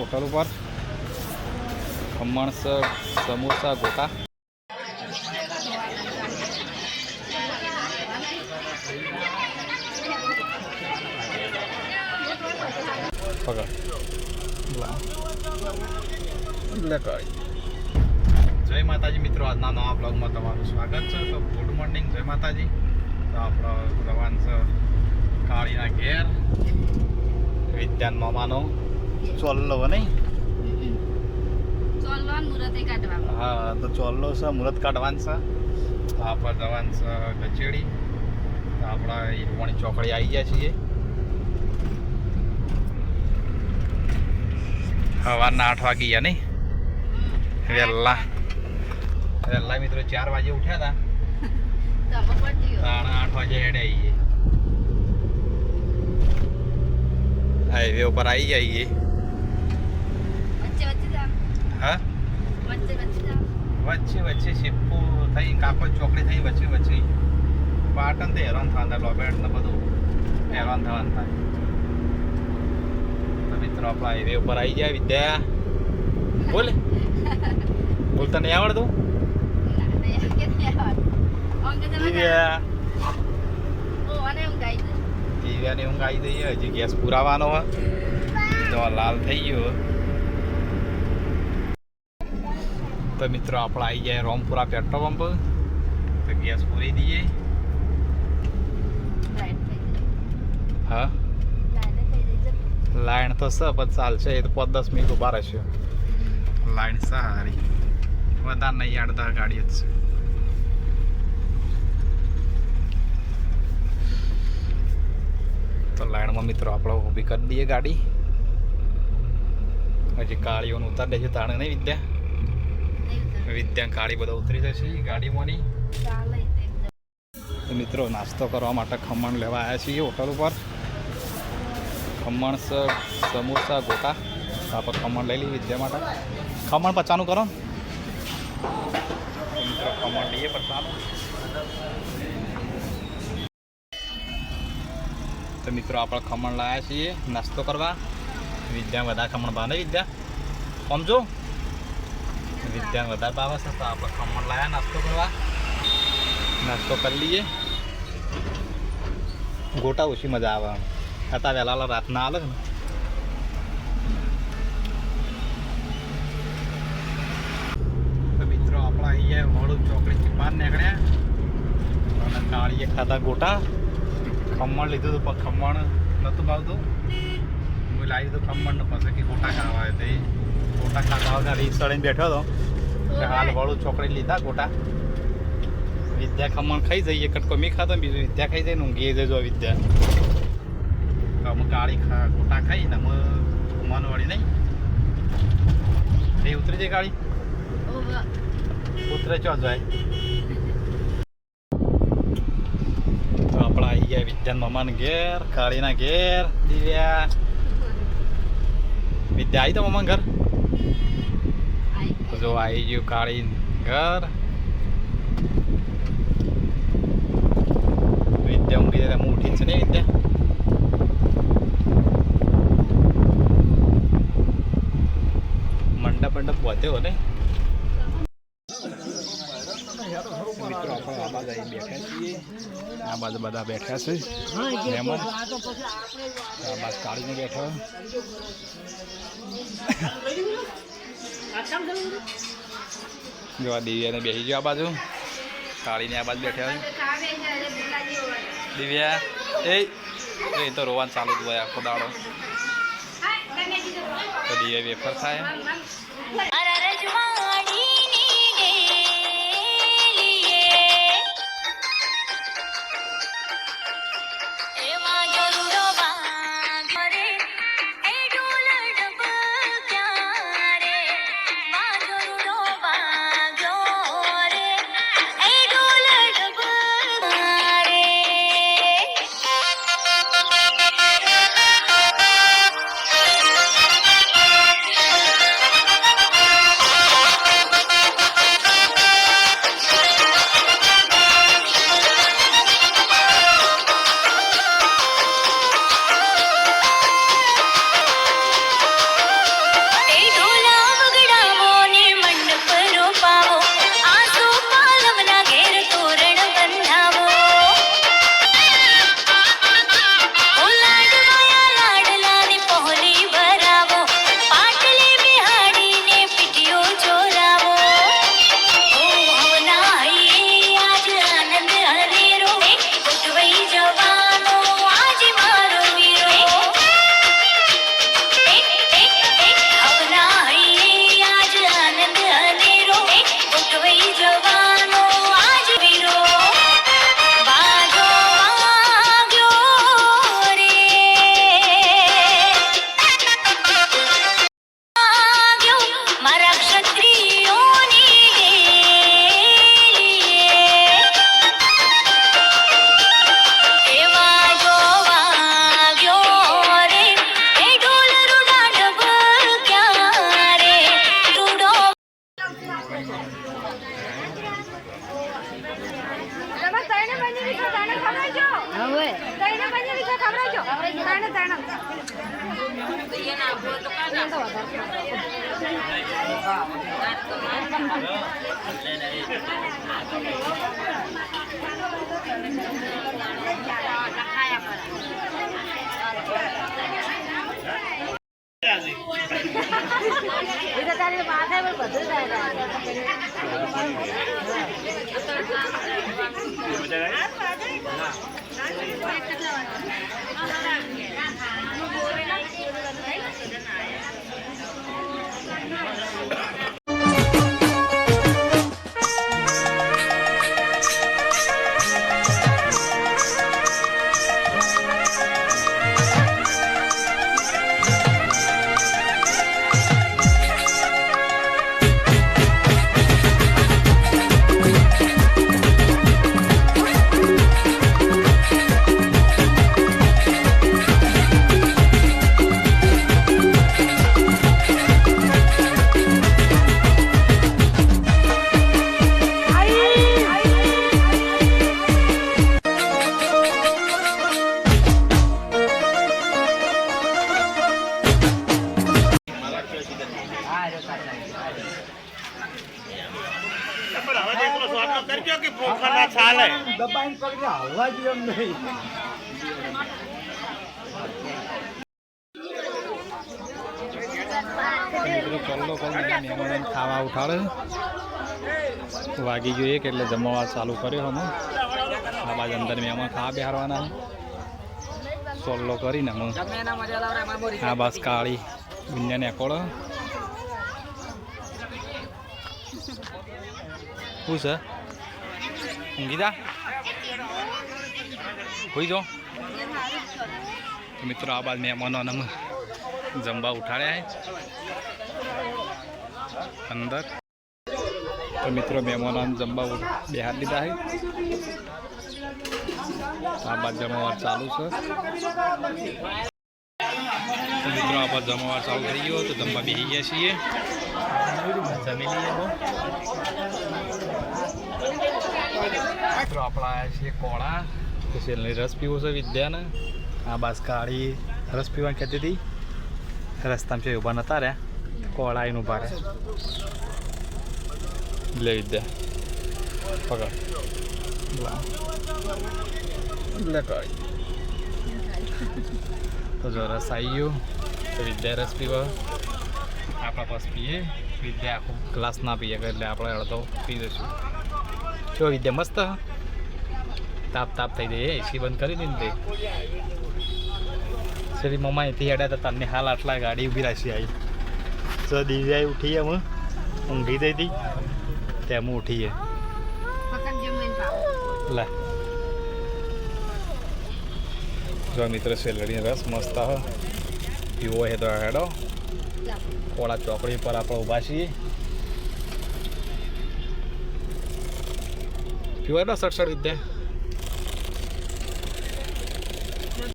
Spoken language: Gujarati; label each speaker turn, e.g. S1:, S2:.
S1: હોટલ ઉપર ખમણ સમોસા ગોટા જય માતાજી મિત્રો, આજના નવા બ્લોગમાં તમારું સ્વાગત છે. તો ગુડ મોર્નિંગ, જય માતાજી. તો આપણો રવાન છે કાળીના ઘેર વિદ્યાન મામાનો ચોલ્લો નહીં. હા, તો ચોલ્લો છે, મુહૂર્ત કાઢવાનું છે. તો આપણે જવાનું છે ગચેડી. તો આપણા ઈરવાણી ચોકડી આવી ગયા છીએ. સવારના 8 વાગી ગયા નહીં વહેલા મિત્રો 4 વાગે ઉઠ્યા હતા. 8 વાગે હેડે આવીએ, હાઈવે ઉપર આવી જઈએ. હા, વચ્ચે શિપ્પુ થઈ કાપડ ચોકડી થઈ વચ્ચે પાટણ તો હેરાન થવાના, લોબેટ ને બધું હેરાન થવાનું થાય. તો મિત્રો આપણા હાઈવે ઉપર આવી જાય. વિદ્યા બોલે, બોલતા નહીં આવડતું? દિવ્યાની ઊંઘ આવી દઈએ. હજી ગેસ પુરાવાનો હોય તો લાલ થઈ ગયો. તો મિત્રો આપણે આવી જાય રોમપુરા પેટ્રોલ પંપ. તો ગેસ પૂરી દઈએ. હા, લાઈન તો છે પણ ચાલશે, એ તો 5-10 મિનિટ ઉભા રહેશે. લાઈન સારી, વધારે નહીં, 8-10 ગાડી જ છે. તો લાઈનમાં મિત્રો આપણે ઊભી કરી દઈએ ગાડી. હજી કાળીઓને ઉતારી દેશે તાણે નહીં વિદ્યા કાળી બધા ઉતરી જશે ગાડીમાંની. તો મિત્રો નાસ્તો કરવા માટે ખમણ લેવા આવ્યા છીએ હોટલ ઉપર. ખમણ સમોસા ગોટા. આપણે ખમણ લઈ લઈએ વિદ્યા માટે. ખમણ 50 કરો ને મિત્રો, ખમણ લઈએ 50. તો મિત્રો આપણે ખમણ લાવ્યા છીએ નાસ્તો કરવા. વિદ્યા વધારે ખમણ ભાવે વિદ્યા, સમજો વિદ્યા વધારે ભાવે છે. તો આપણે ખમણ લાવ્યા નાસ્તો કરવા. નાસ્તો કરી લઈએ. ગોટા ઓછી મજા આવે, ખાતા વહેલા રાતના આવે ને. તો મિત્રો આપણા અહીંયા વડું ચોકડીથી બહાર નીકળ્યા અને કાળીએ ખાતા ગોટા. ખમણ લીધું હતું પણ ખમણ નહોતું ભાવતું. હું લાવી દીધું ખમણ ને પછી કે ગોટા ખાવા આવે. તો એ ગોટા ખાતા વગર રીત ચડીને બેઠો હતો. હાલ વડું ચોકડી લીધા ગોટા. વિદ્યા ખમણ ખાઈ જઈએ, કટકો મેં ખાતો, બીજું વિદ્યા ખાઈ જાય ને ઊંઘી જજો વિદ્યા. તો અમે કાળી ગોટા ખાઈ ને અમે મનવાળી નહીં એ ઉતરી જાય. કાળી ઉતરે ચો જાય. તો આપણા આવી ગયા વિદ્યાન મમ્માના ઘેર, કાળીના ઘેર. દિવ્યા વિદ્યા આવી તો મમ્માના ઘર. તો જો આવી ગયું કાળી ઘર. વિદ્યા ઊંઘી જાય, હું ઉઠી છે નહીં વિદ્યા. મંડપ વધ્યો ને મિત્રો. આપણે આ બાજુ અહીં બેઠા છીએ. આ બાજુ બધા બેઠા છે મહેમાન. આ બાજુ કાળીને બેઠો. જો આ દિવ્યાને બેસી ગયો આ બાજુ. કાળીને આ બાજુ બેઠા. દિવ્યા એ તો રોવાનું ચાલુ જ હોય આખો દાડો. તો દિવ્યા વેફર થાય. દબાઈને પકડી હાલવા જ એમ નહીં. ચલો મહેમાન ખાવા ઉઠાડે વાગી ગયો એક એટલે જમવા ચાલુ કર્યો અમે. આ બાજુ અંદર મહેમાન ખાવા બેહારવાના સોલ્લો કરીને અમે આ બસ કાળી વિન્યાને એકોળો શું છે ઊંઘી જા હોઈ જો મિત્રો. આ બાદ મહેમાનોને અમે જમવા ઉઠાડ્યા અંદર. તો મિત્રો મહેમાનોને જમવા બેહાર લીધા છે. આ બાદ જમણવાર ચાલુ છે. તો મિત્રો આ બાદ જમણવાર ચાલુ થઈ ગયો તો જમવા બેસી ગયા છીએ. જમી લઈએ મિત્રો. આપણે આવ્યા છીએ કોળા. સેલની રસ પીવો છે વિદ્યાને. આ બાસ કાળી રસ પીવાની કહેતી હતી. રસ્તામાં છે ઊભા નતા રહ્યા. કોળા આવીને ઊભા રહ્યા. લે વિદ્યા પકડ લે કાળી. તો જો રસ આવી ગયો તો વિદ્યા રસ પીવા આપણા પાસ પીએ. વિદ્યા આખું ગ્લાસ ના પીએ એટલે આપણે અડધો પી દઈશું. જો વિદ્યા મસ્ત તાપ તાપ થઈ જાય. એસી બંધ કરી દીધી ને તે સરી મમ્મા અહીંથી હેડ્યા હતા તને હાલ આટલા ગાડી ઊભી રાખી આવી. તો દિવ્યાએ ઉઠીએ અમે ઊંઘી થઈ હતી તેમ ઉઠીએ લે. જો મિત્ર સેલરીનો રસ મસ્ત હ પીવો હે તો હેડો. કોળા ચોકડી પર આપણે ઊભા છીએ. પીવો હેડો સડસડ વિદ્યા.